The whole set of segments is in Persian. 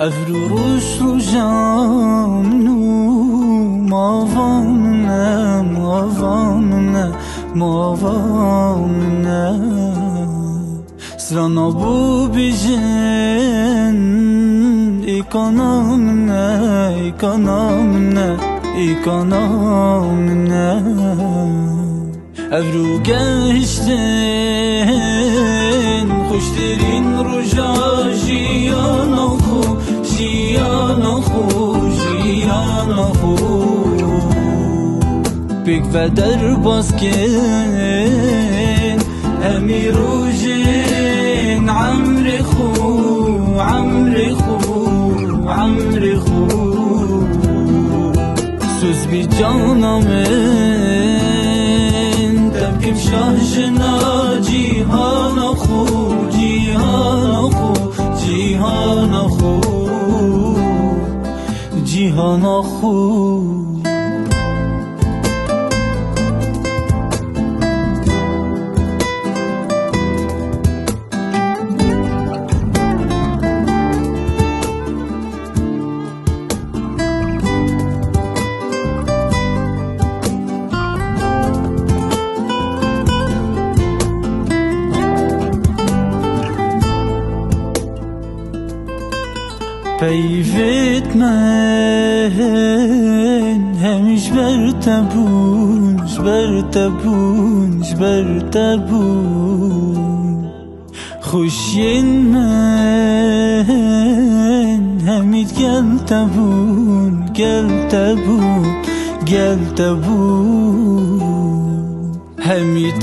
افرو روش رو جامنو ماوامنه سرانا بو بیجن ایکانامنه افرو گشتن خوشترین روژا جیانا خو بک و در باز کن همی روژن عمر خو سوز بی جانامن دبکم شاه جنا جیهانا خو پیوت من همیش برتبون خوشین من همید گلتبون همیتش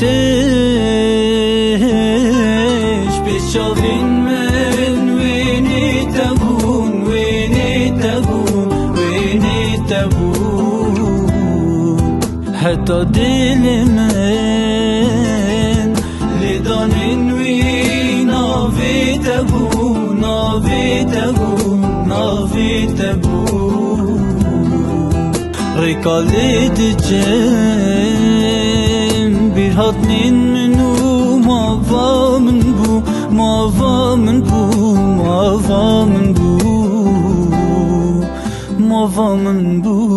بشاوین من وینی تبون حتی دل من لیدانین وی ناوی تبون ریکالید جم bir hatnin منو ماوامن بو